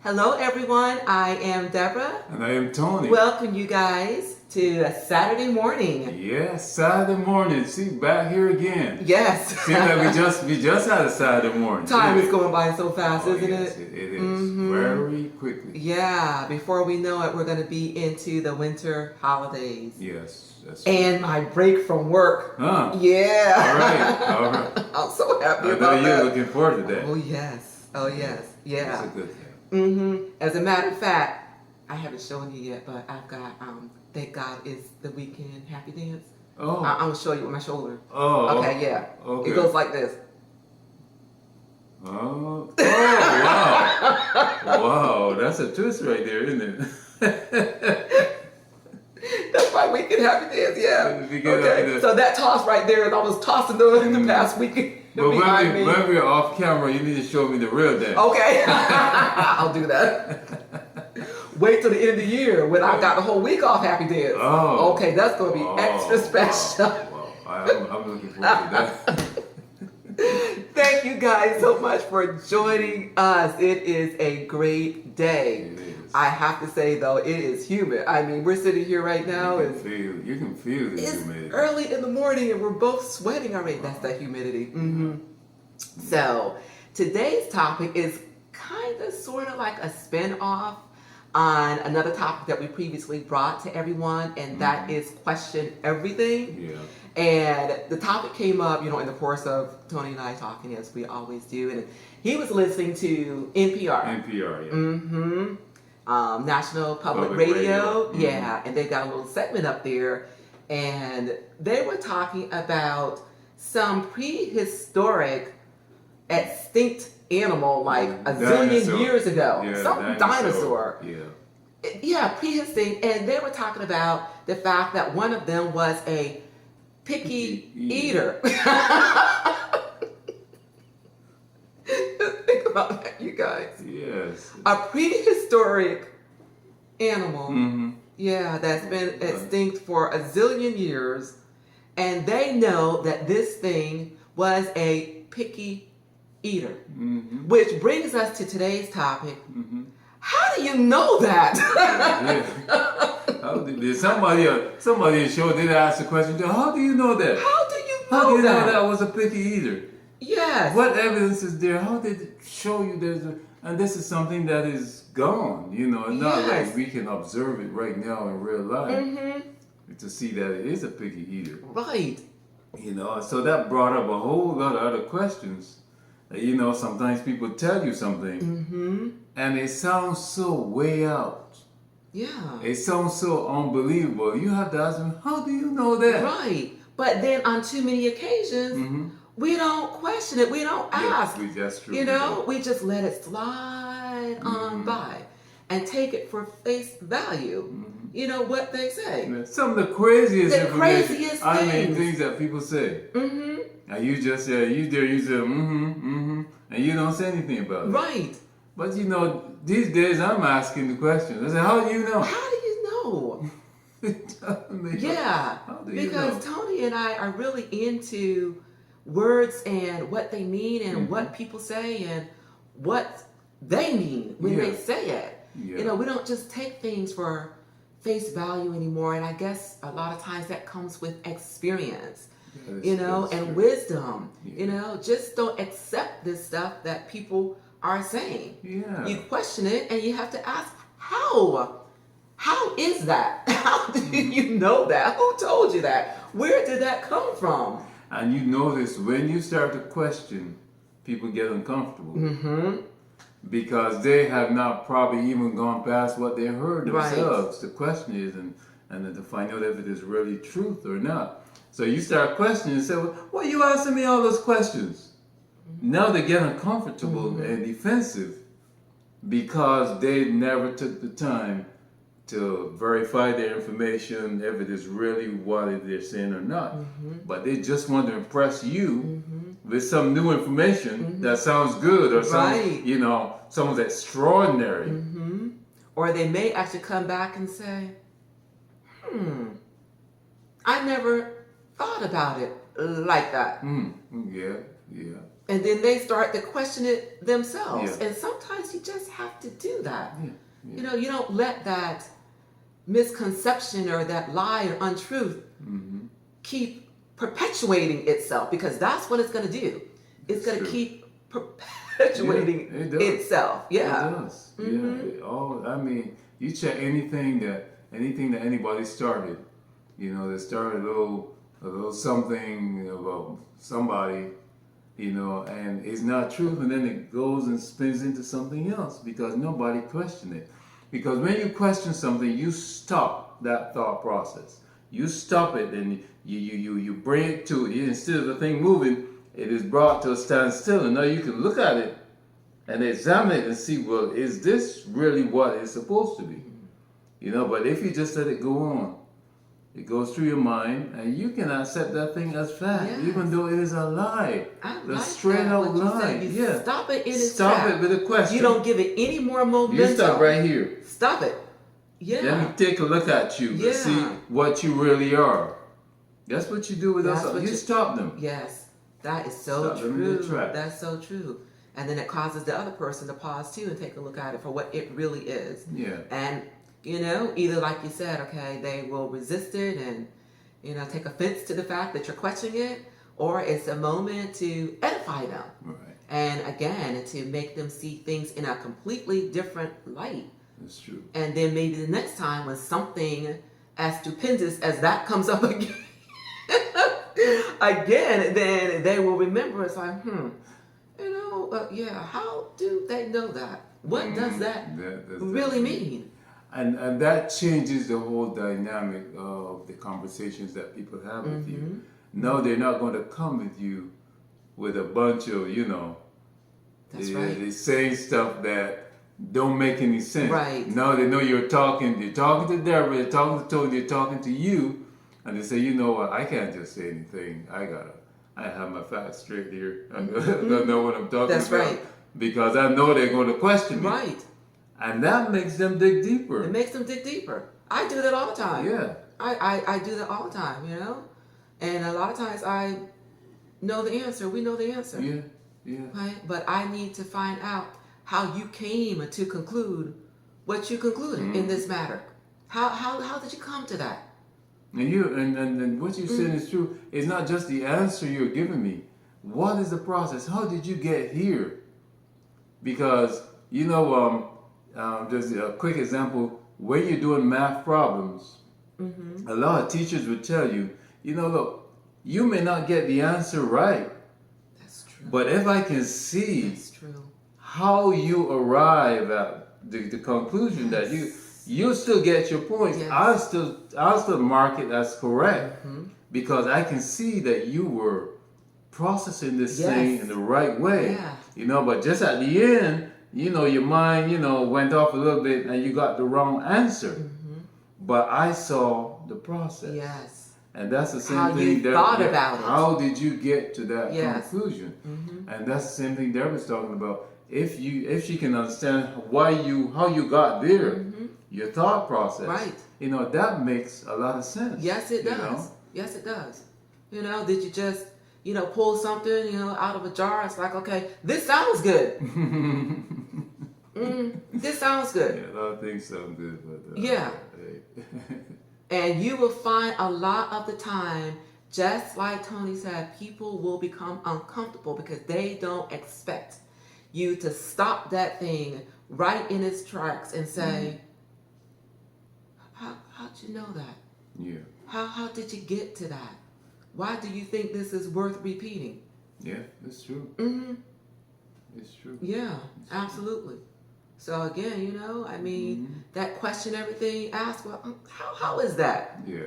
Hello, everyone. I am Deborah. And I am Tony. Welcome you guys to a Saturday morning. Yes, Saturday morning. See, back here again. Yes. Seems like we just had a Saturday morning. Time is going by so fast, isn't yes, it? It is. Very quickly. Yeah. Before we know it, we're going to be into the winter holidays. Yes. And my break from work. Huh. Yeah. All right. I'm so happy I about know that. you're looking forward to that. Oh, yes. Oh, yes. Yeah. That's a good thing. As a matter of fact, I haven't shown you yet, but I've got Thank God It's the Weekend Happy Dance. Oh. I'm gonna show you with my shoulder. Oh. Okay, yeah. Okay. It goes like this. Oh. Oh, wow. Wow, that's a twist right there, isn't it? That's my Weekend Happy Dance, yeah. Okay, so that toss right there, I was tossing the past weekend. But when we're off camera, you need to show me the real dance. Okay, I'll do that. Wait till the end of the year when I've got the whole week off Happy Dance. Oh. Okay, that's going to be extra special. Wow. I'm looking forward to that. Thank you guys so much for joining us. It is a great day. It is. I have to say though, it is humid. I mean, we're sitting here right now. You can feel the humidity. It's early in the morning and we're both sweating already. That's that humidity. So today's topic is kind of sort of like a spin-off on another topic that we previously brought to everyone, and that is question everything. Yeah. And the topic came up, in the course of Tony and I talking, as we always do, and he was listening to NPR. NPR, yeah. National Public Radio. Yeah, and they got a little segment up there, and they were talking about some prehistoric extinct animal like a zillion years ago. Yeah, some dinosaur. Yeah. Yeah, prehistoric. And they were talking about the fact that one of them was a picky eater. Think about that, you guys. Yes. A prehistoric animal, that's been extinct for a zillion years, and they know that this thing was a picky eater. Which brings us to today's topic. How do you know that? Somebody showed did ask the question, how do you know that? How do you know How do you that? know that was a picky eater? Yes. What evidence is there? How did it show you and this is something that is gone, not like we can observe it right now in real life to see that it is a picky eater. Right. So that brought up a whole lot of other questions. Sometimes people tell you something and it sounds so way out. Yeah. It sounds so unbelievable. You have to ask them, how do you know that? Right. But then on too many occasions, we don't question it. We don't ask. That's true. We just let it slide on by and take it for face value. What they say. Some of the craziest things. Things that people say. And you just say, you say, and you don't say anything about it. Right. But these days I'm asking the question. I say, how do you know? How do you know? Yeah. How do you because know? Tony and I are really into words and what they mean and what people say and what they mean when they say it. Yeah. We don't just take things for face value anymore, and I guess a lot of times that comes with experience, and wisdom. Just don't accept this stuff that people are saying. Yeah. You question it and you have to ask, how is that? How do you know that? Who told you that? Where did that come from? And you notice when you start to question, people get uncomfortable. Because they have not probably even gone past what they heard themselves. Right. The question is, and then to find out if it is really truth or not. So you start questioning and say, well, why are you asking me all those questions? Now they get uncomfortable and defensive because they never took the time to verify their information, if it is really what they're saying or not. But they just want to impress you with some new information that sounds good or someone's extraordinary. Or they may actually come back and say, I never thought about it like that. Yeah. And then they start to question it themselves. Yeah. And sometimes you just have to do that. Yeah. Yeah. You know, you don't let that misconception or that lie or untruth keep perpetuating itself, because that's what it's going to do. It's going to True. keep perpetuating It does. itself. Yeah. It does. Yeah. I mean, you check anything that anybody started, they started a little something about somebody, and it's not true, and then it goes and spins into something else because nobody questioned it. Because when you question something, you stop that thought process. You stop it, and you bring it to it. Instead of the thing moving, it is brought to a standstill, and now you can look at it and examine it and see, well, is this really what it's supposed to be? But if you just let it go on, it goes through your mind, and you can accept that thing as fact, Yes. even though it is a lie. I A like straight that, out what you lie. said. You Yeah. stop it in its Stop track. it with a question. You don't give it any more momentum. You stop right here. Stop it. Yeah. Let me take a look at you Yeah. and see what you really are. That's what you do with That's us. what You stop them. Yes. That is so Stop them in their true. tracks. That's so true. And then it causes the other person to pause too and take a look at it for what it really is. Yeah. And, either like you said, okay, they will resist it and, take offense to the fact that you're questioning it, or it's a moment to edify them. Right. And again, to make them see things in a completely different light. That's true. And then maybe the next time when something as stupendous as that comes up again, then they will remember. It's like, how do they know that? What does that really mean? And that changes the whole dynamic of the conversations that people have with you. No, they're not going to come with you with a bunch of, That's right. they're saying stuff that don't make any sense. Right. No, they know you're talking to Deborah, they're talking to Tony, they're talking to you, and they say, you know what, I can't just say anything. I have my facts straight here. I know what I'm talking That's about. right. Because I know they're going to question me. Right. And that makes them dig deeper. It makes them dig deeper. I do that all the time. Yeah. I do that all the time, And a lot of times I know the answer. We know the answer. Yeah. Yeah. Right? But I need to find out how you came to conclude what you concluded in this matter. How did you come to that? And what you said is true. It's not just the answer you're giving me. What is the process? How did you get here? Because, just a quick example, when you're doing math problems, a lot of teachers would tell you, look, you may not get the answer right. That's true. But if I can see That's true. how you arrive at the conclusion that you still get your points, Yes. I'll still mark it as correct because I can see that you were processing this thing in the right way. Yeah. But just at the end, your mind, went off a little bit and you got the wrong answer. But I saw the process. Yes. And that's the same How thing. you thought about it. How did you get to that Yes. conclusion? And that's the same thing Deborah's talking about. If she can understand how you got there, your thought process, Right. that makes a lot of sense. Yes, it does. Yes, it does. Did you just, pull something, out of a jar? It's like, okay, this sounds good. This sounds good. Yeah, a lot of things sound good, but Yeah. hey. And you will find a lot of the time, just like Tony said, people will become uncomfortable because they don't expect you to stop that thing right in its tracks and say, how'd you know that? Yeah. How did you get to that? Why do you think this is worth repeating? Yeah, it's true. It's true. Yeah, absolutely. So again, that question everything asked, well, how is that? Yeah.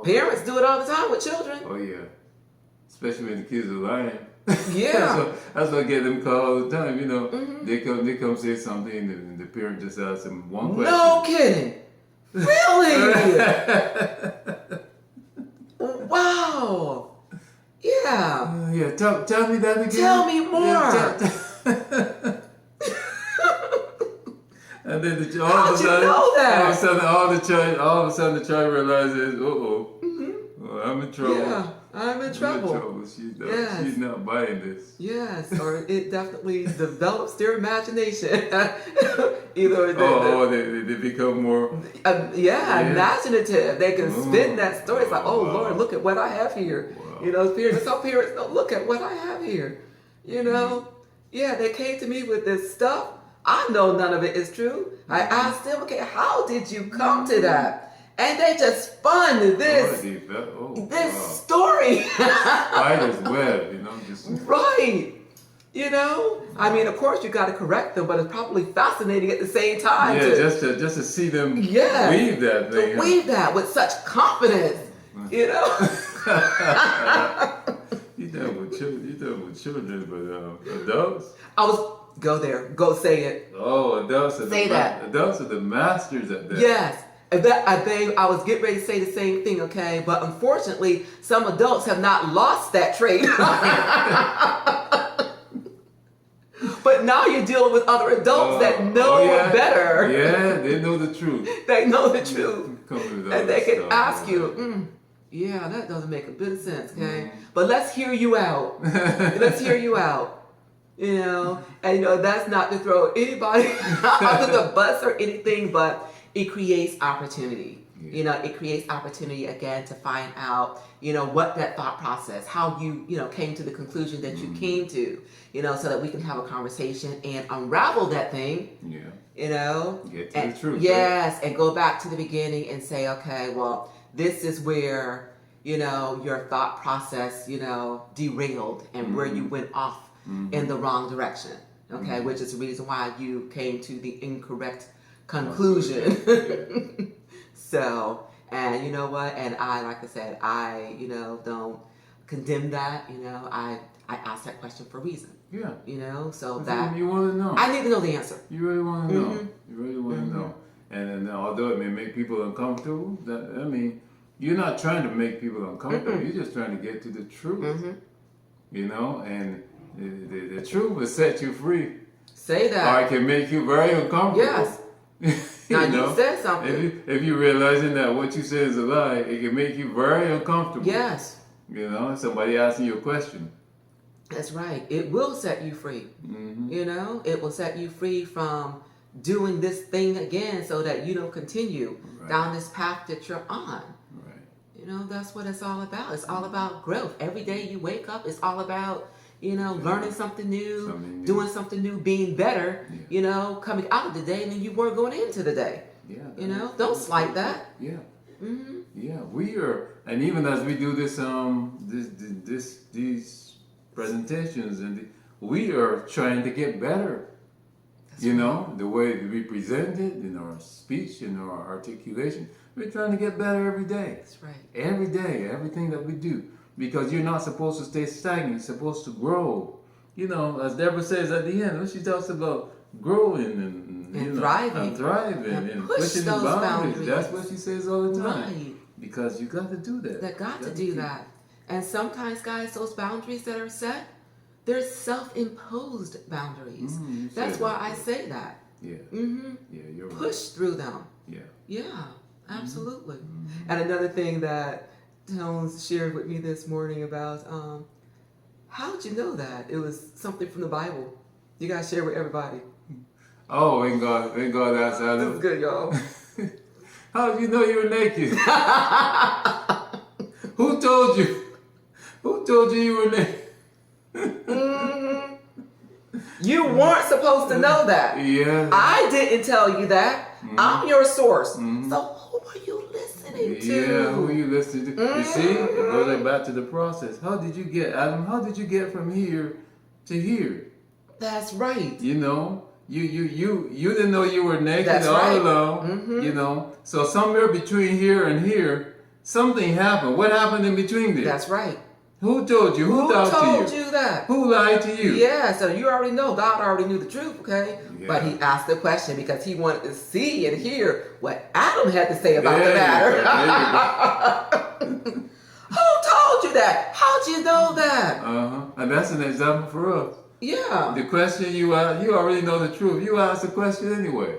Parents do it all the time with children. Oh yeah. Especially when the kids are lying. Yeah. that's what I get them called all the time, They come say something and the parent just asks them one question. No kidding. Really? Wow. Yeah. Yeah, tell me that again. Tell me more. Yeah, and then all How'd of a you sudden, know that? all of a sudden the child realizes, well, I'm in trouble. Yeah, I'm in trouble. She's not buying this. Yes, or it definitely develops their imagination. They become more. Imaginative. They can spin that story. It's like, oh Lord, look at what I have here. Wow. Some parents don't look at what I have here. They came to me with this stuff. I know none of it is true. I asked them, okay, how did you come to that? And they just spun this story. Spider's web, just right. I mean, of course, you got to correct them, but it's probably fascinating at the same time. Yeah, just to see them weave that thing. To weave that with such confidence, You done with children, but adults. Go say it. Oh, adults are adults are the masters at that. Yes. I was getting ready to say the same thing, okay? But unfortunately, some adults have not lost that trait. But now you're dealing with other adults that know better. Yeah, they know the truth. They know the truth. And they can ask you, that doesn't make a bit of sense, okay? But let's hear you out. Let's hear you out. And that's not to throw anybody under the bus or anything, but it creates opportunity. It creates opportunity again to find out, what that thought process, how you, came to the conclusion that you came to, so that we can have a conversation and unravel that thing. Yeah. Get to the truth. Yes, and go back to the beginning and say, okay, well, this is where, your thought process, derailed and where you went off in the wrong direction. Okay, which is the reason why you came to the incorrect conclusion. So, and you know what? And like I said, I don't condemn that. I asked that question for a reason. Yeah. So that you want to know. I need to know the answer. You really want to know. You really want to know. And although it may make people uncomfortable, you're not trying to make people uncomfortable. You're just trying to get to the truth. And the truth will set you free. Say that. Or it can make you very uncomfortable. Yes. Now you said something. If you're realizing that what you say is a lie, it can make you very uncomfortable. Yes. Somebody asking you a question. That's right. It will set you free. It will set you free from doing this thing again so that you don't continue down this path that you're on. Right. That's what it's all about. It's all about growth. Every day you wake up, it's all about learning something new, doing something new, being better, coming out of the day, and then you weren't going into the day. Yeah. Don't slight that. Yeah. Yeah, we are, and even as we do this, these presentations, we are trying to get better. That's the way we present it, in our speech, in our articulation, we're trying to get better every day. That's right. Every day, everything that we do. Because you're not supposed to stay stagnant. You're supposed to grow. As Deborah says at the end, when she talks about growing and thriving. And pushing the boundaries. That's what she says all the time. Right. Because you got to do that. They got to do that. And sometimes, guys, those boundaries that are set, they're self-imposed boundaries. That's why I say that. Yeah. Yeah, you're right. Push through them. Yeah. Yeah, absolutely. And another thing that Tones shared with me this morning about how did you know that? It was something from the Bible. You guys share with everybody. Oh, thank God that's how this is good, y'all. How did you know you were naked? Who told you? Who told you you were naked? You weren't supposed to know that. Yeah. I didn't tell you that. I'm your source. So who are you listening to? Yeah, who are you listening to? You see, it goes back to the process. How did you get, Adam? How did you get from here to here? That's right. You didn't know you were naked. That's all right. along. So somewhere between here and here, something happened. What happened in between there? That's right. Who told you? Who told you that? Who lied to you? Yeah, so you already know. God already knew the truth, okay? Yeah. But he asked the question because he wanted to see and hear what Adam had to say about the matter. Who told you that? How'd you know that? And that's an example for us. Yeah. The question you ask, you already know the truth. You ask the question anyway.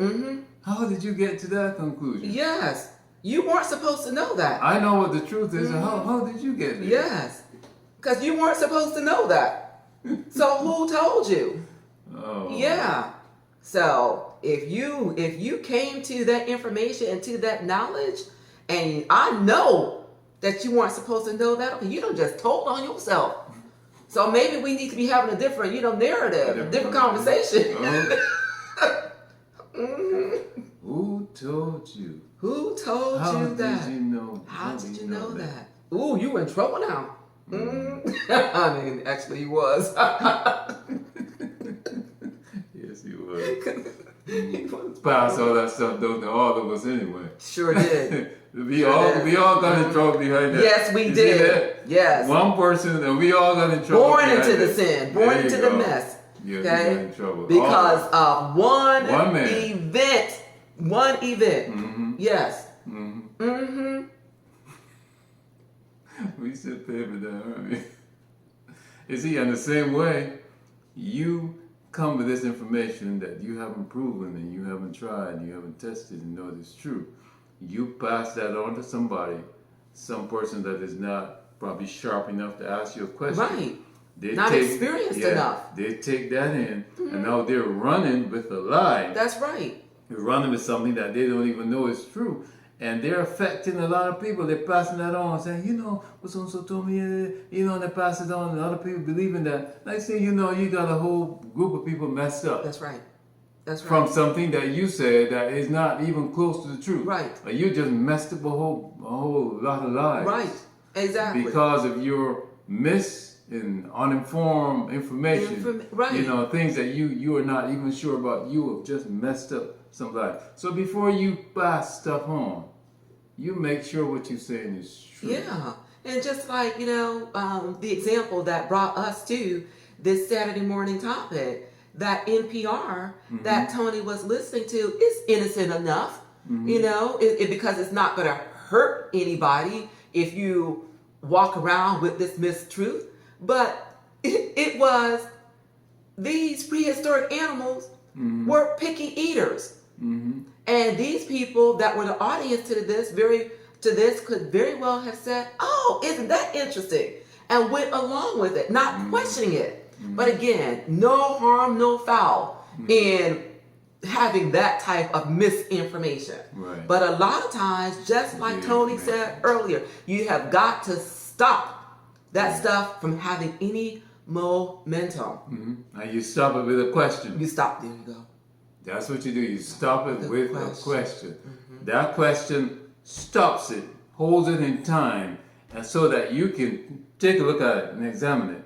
How did you get to that conclusion? Yes. You weren't supposed to know that. I know what the truth is. And how did you get there? Yes. Because you weren't supposed to know that. So who told you? Oh. Yeah. So if you came to that information and to that knowledge, and I know that you weren't supposed to know that, okay, you don't just told on yourself. So maybe we need to be having a different, narrative, a different conversation. Who told you? Who told How you that? Did you know? How did you know that? Ooh, you in trouble now. I mean, actually, he was. Yes, he was. Pass all that stuff down to all of us anyway. Sure did. We all got in trouble behind that. Yes, we You did. See that? Yes. One person, and we all got in trouble. Born into behind the that. sin. Born into the mess. Yeah, Okay? we got in trouble. Because of one man. event. One event. Mm-hmm. Yes. Mm-hmm. Mm-hmm. We should pay for that, aren't we? You see, in the same way, you come with this information that you haven't proven and you haven't tried, you haven't tested and know it's true. You pass that on to somebody, some person that is not probably sharp enough to ask you a question. Right. They Not experienced enough. They take that in, and now they're running with a lie. That's right. They're running with something that they don't even know is true. And they're affecting a lot of people. They're passing that on, saying, what so-and-so told me, and they pass it on, and other people believe in that. Next thing you know, you got a whole group of people messed up. That's right. That's right. From something that you said that is not even close to the truth. Right. Or you just messed up a whole lot of lives. Right. Exactly. Because of your and uninformed information. Right. Things that you are not even sure about. You have just messed up some life. So before you pass stuff on, you make sure what you're saying is true. Yeah. And just like, the example that brought us to this Saturday morning topic, that NPR that Tony was listening to is innocent enough, because it's not going to hurt anybody if you walk around with this mistruth. But it was these prehistoric animals were picky eaters. And these people that were the audience to this could very well have said, "Oh, isn't that interesting?" and went along with it, not questioning it. But again, no harm, no foul in having that type of misinformation. Right. But a lot of times, just like Tony said earlier, you have got to stop that stuff from having any momentum. And you stop it with a question. You stop, there you go. That's what you do. You stop it with a question. That question stops it, holds it in time, and so that you can take a look at it and examine it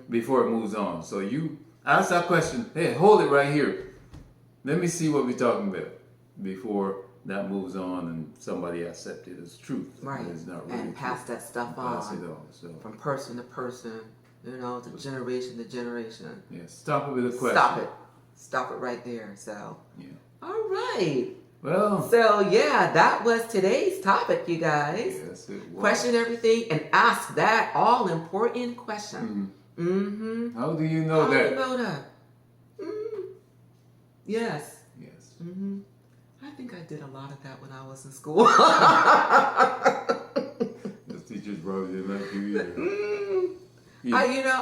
before it moves on. So you ask that question, hey, hold it right here. Let me see what we're talking about before that moves on and somebody accepts it as truth. Right. And it's not really and pass true. that stuff Pass on it on. So from person to person, to generation to generation. yeah, stop it with a question. Stop it. Stop it right there. So, Yeah. all right. Well. So, yeah, that was today's topic, you guys. Yes, it was. Question everything and ask that all-important question. How do you know How that? do you know that? Yes. Yes. I think I did a lot of that when I was in school. The teachers probably didn't like you either.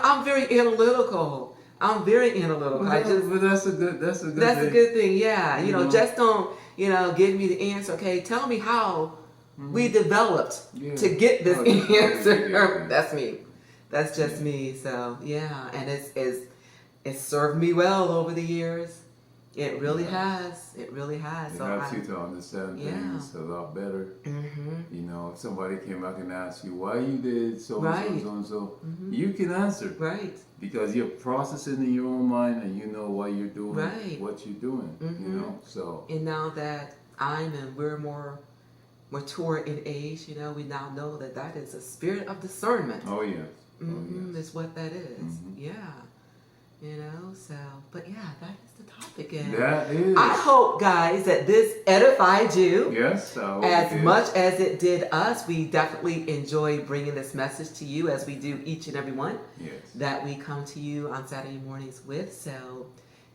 I'm very analytical. I'm very analytical. But that's a good thing. That's a good thing, yeah. Just don't, give me the answer. Okay, tell me how we developed to get this answer. That's me. That's just me. So yeah, and it's served me well over the years. It really has. It really has. It So helps you to understand things a lot better. If somebody came back and asked you why you did so and so, you can answer. Right. Because you're processing in your own mind and you know why you're doing what you're doing. So. And now that we're more mature in age, we now know that is a spirit of discernment. Oh yes. Is what that is. Yeah. So, but yeah, that is the topic. And that is. I hope, guys, that this edified you. Yes, I hope as it did. much as it did us. We definitely enjoy bringing this message to you as we do each and every one Yes. that we come to you on Saturday mornings with. So,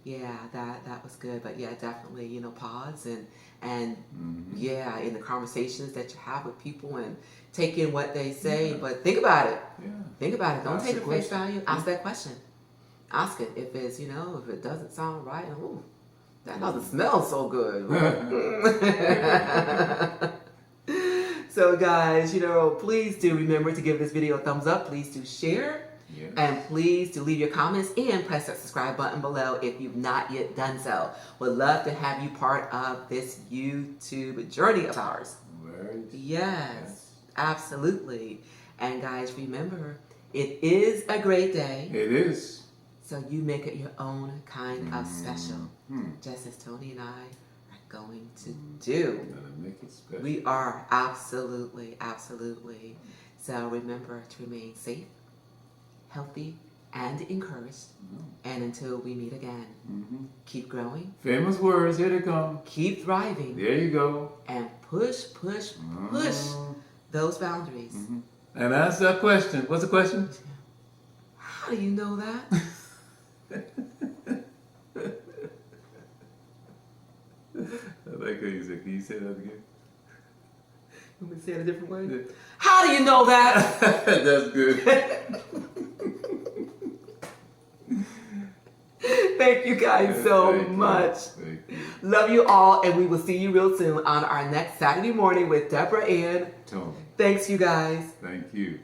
Yeah, that was good. But yeah, definitely, pause and Mm-hmm. yeah, in the conversations that you have with people and take in what they say. Yeah. But think about it. Yeah. Think about it. Don't Ask take the it face question. value. Ask that question. Ask it. If it's, if it doesn't sound right, ooh, that doesn't smell so good. So guys, please do remember to give this video a thumbs up. Please do share. Yes. And please do leave your comments and press that subscribe button below if you've not yet done so. Would love to have you part of this YouTube journey of ours. Right. Yes, absolutely. And guys, remember, it is a great day. It is. So you make it your own kind of special. Mm-hmm. Just as Tony and I are going to do. Gotta make it special. We are, absolutely, absolutely. So remember to remain safe, healthy, and encouraged. And until we meet again, keep growing. Famous words, here they come. Keep thriving. There you go. And push those boundaries. And ask that question. What's the question? How do you know that? I like how you said, can you say that again? You want me to say it a different way? Yeah. How do you know that? That's good. Thank you guys so much. Thank you. Love you all, and we will see you real soon on our next Saturday morning with Deborah and Tony. thanks, you guys. Thank you.